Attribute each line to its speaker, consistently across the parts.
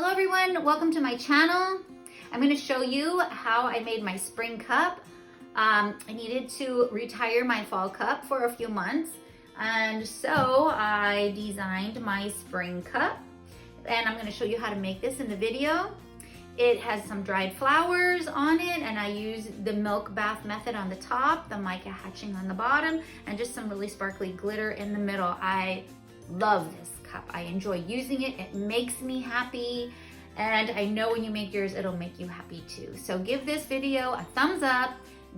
Speaker 1: Hello everyone, welcome to my channel. I'm going to show you how I made my spring cup. I needed to retire my fall cup for a few months, and so I designed my spring cup, and I'm going to show you how to make this in the video. It has some dried flowers on it, and I use the milk bath method on the top, the mica hatching on the bottom, and just some really sparkly glitter in the middle. I love this cup. I enjoy using it. It makes me happy, and I know when you make yours, it'll make you happy too. So give this video a thumbs up,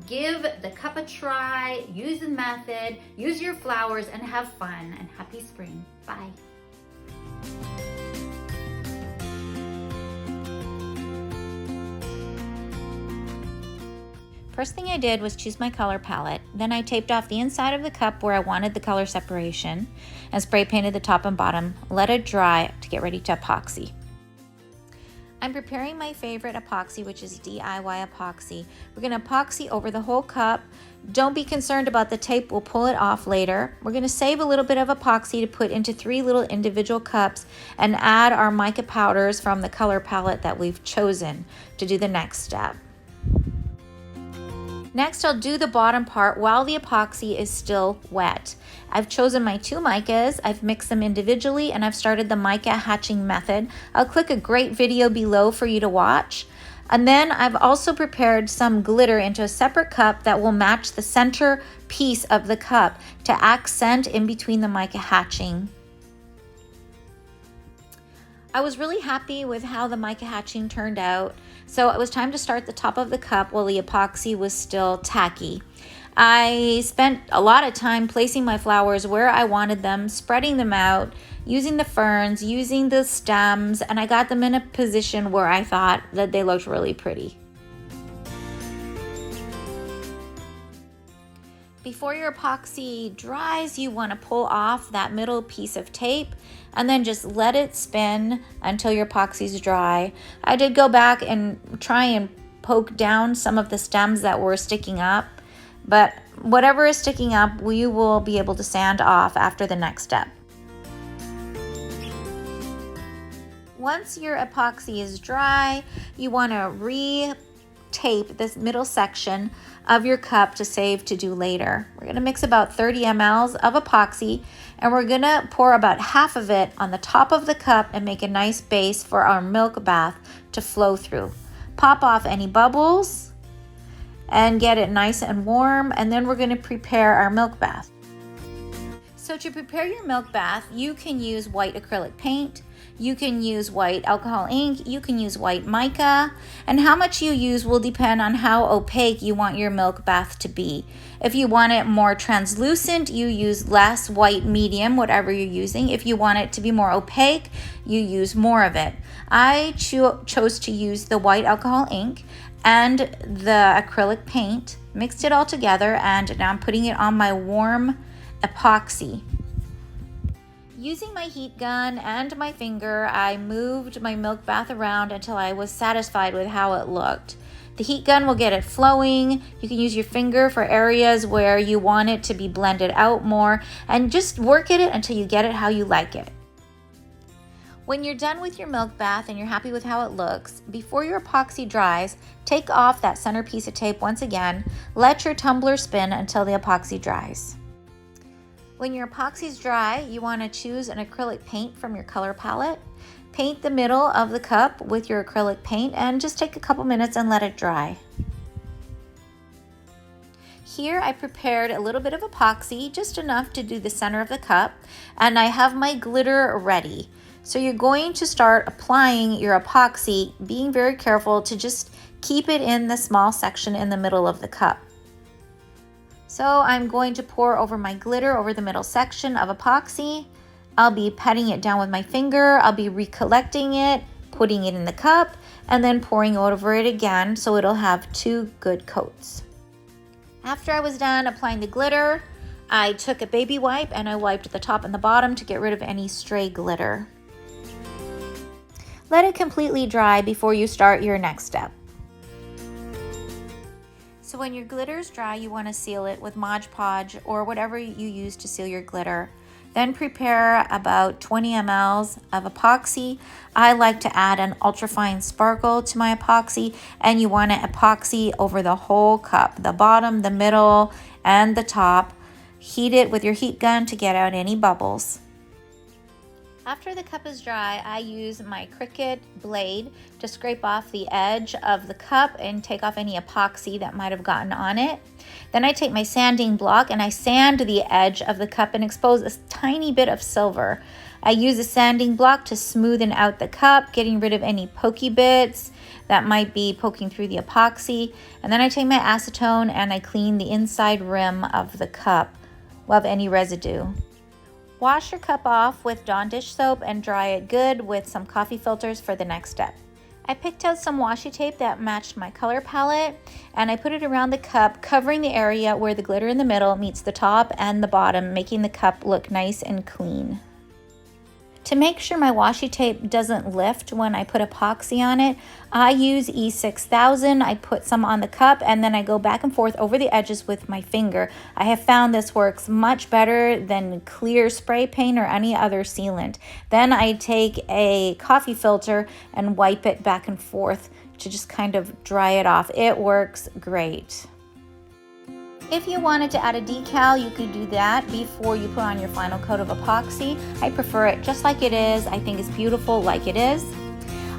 Speaker 1: give the cup a try, use the method, use your flowers, and have fun, and happy spring. Bye. First thing I did was choose my color palette. Then I taped off the inside of the cup where I wanted the color separation and spray painted the top and bottom. Let it dry to get ready to epoxy. I'm preparing my favorite epoxy, which is DIY epoxy. We're going to epoxy over the whole cup. Don't be concerned about the tape, we'll pull it off later. We're going to save a little bit of epoxy to put into 3 little individual cups and add our mica powders from the color palette that we've chosen to do the next step. Next, I'll do the bottom part while the epoxy is still wet. I've chosen my 2 micas, I've mixed them individually, and I've started the mica hatching method. I'll click a great video below for you to watch. And then I've also prepared some glitter into a separate cup that will match the center piece of the cup to accent in between the mica hatching. I was really happy with how the mica hatching turned out, so it was time to start the top of the cup while the epoxy was still tacky. I spent a lot of time placing my flowers where I wanted them, spreading them out, using the ferns, using the stems, and I got them in a position where I thought that they looked really pretty. Before your epoxy dries, you want to pull off that middle piece of tape and then just let it spin until your epoxy's dry. I did go back and try and poke down some of the stems that were sticking up, but whatever is sticking up, we will be able to sand off after the next step. Once your epoxy is dry, you want to re-tape this middle section of your cup to save to do later. We're going to mix about 30 ml of epoxy, and we're going to pour about half of it on the top of the cup and make a nice base for our milk bath to flow through. Pop off any bubbles and get it nice and warm, and then we're going to prepare our milk bath. So to prepare your milk bath, you can use white acrylic paint, you can use white alcohol ink, you can use white mica, and how much you use will depend on how opaque you want your milk bath to be. If you want it more translucent, you use less white medium, whatever you're using. If you want it to be more opaque, you use more of it. I chose to use the white alcohol ink and the acrylic paint, mixed it all together, and now I'm putting it on my warm epoxy. Using my heat gun and my finger, I moved my milk bath around until I was satisfied with how it looked. The heat gun will get it flowing. You can use your finger for areas where you want it to be blended out more, and just work at it until you get it how you like it. When you're done with your milk bath and you're happy with how it looks, before your epoxy dries, take off that center piece of tape once again. Let your tumbler spin until the epoxy dries. When your epoxy's dry, you want to choose an acrylic paint from your color palette. Paint the middle of the cup with your acrylic paint and just take a couple minutes and let it dry. Here I prepared a little bit of epoxy, just enough to do the center of the cup, and I have my glitter ready. So you're going to start applying your epoxy, being very careful to just keep it in the small section in the middle of the cup. So I'm going to pour over my glitter over the middle section of epoxy. I'll be patting it down with my finger. I'll be recollecting it, putting it in the cup, and then pouring over it again so it'll have 2 good coats. After I was done applying the glitter, I took a baby wipe and I wiped the top and the bottom to get rid of any stray glitter. Let it completely dry before you start your next step. So when your glitter is dry, you want to seal it with Mod Podge or whatever you use to seal your glitter. Then prepare about 20 mLs of epoxy. I like to add an ultrafine sparkle to my epoxy, and you want to epoxy over the whole cup, the bottom, the middle, and the top. Heat it with your heat gun to get out any bubbles. After the cup is dry, I use my Cricut blade to scrape off the edge of the cup and take off any epoxy that might have gotten on it. Then I take my sanding block and I sand the edge of the cup and expose a tiny bit of silver. I use a sanding block to smoothen out the cup, getting rid of any pokey bits that might be poking through the epoxy. And then I take my acetone and I clean the inside rim of the cup of any residue. Wash your cup off with Dawn dish soap and dry it good with some coffee filters for the next step. I picked out some washi tape that matched my color palette and I put it around the cup, covering the area where the glitter in the middle meets the top and the bottom, making the cup look nice and clean. To make sure my washi tape doesn't lift when I put epoxy on it, I use E6000. I put some on the cup and then I go back and forth over the edges with my finger. I have found this works much better than clear spray paint or any other sealant. Then I take a coffee filter and wipe it back and forth to just kind of dry it off. It works great. If you wanted to add a decal, you could do that before you put on your final coat of epoxy. I prefer it just like it is. I think it's beautiful like it is.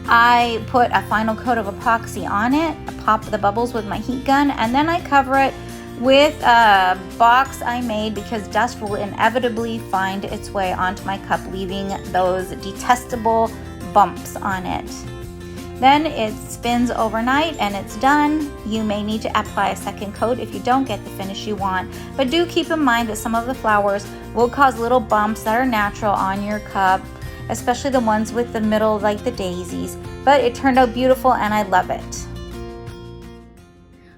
Speaker 1: I put a final coat of epoxy on it, I pop the bubbles with my heat gun, and then I cover it with a box I made because dust will inevitably find its way onto my cup, leaving those detestable bumps on it. Then it spins overnight and it's done. You may need to apply a second coat if you don't get the finish you want, but do keep in mind that some of the flowers will cause little bumps that are natural on your cup, especially the ones with the middle like the daisies, but it turned out beautiful and I love it.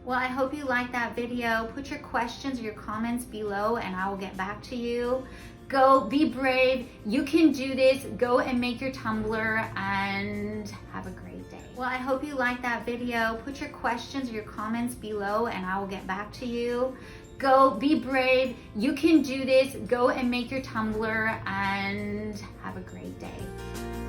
Speaker 1: Well, I hope you liked that video. Put your questions or your comments below and I will get back to you. Go, be brave, you can do this. Go and make your tumbler and have a great day. Well, I hope you liked that video. Put your questions or your comments below and I will get back to you. Go, be brave, you can do this. Go and make your tumbler and have a great day.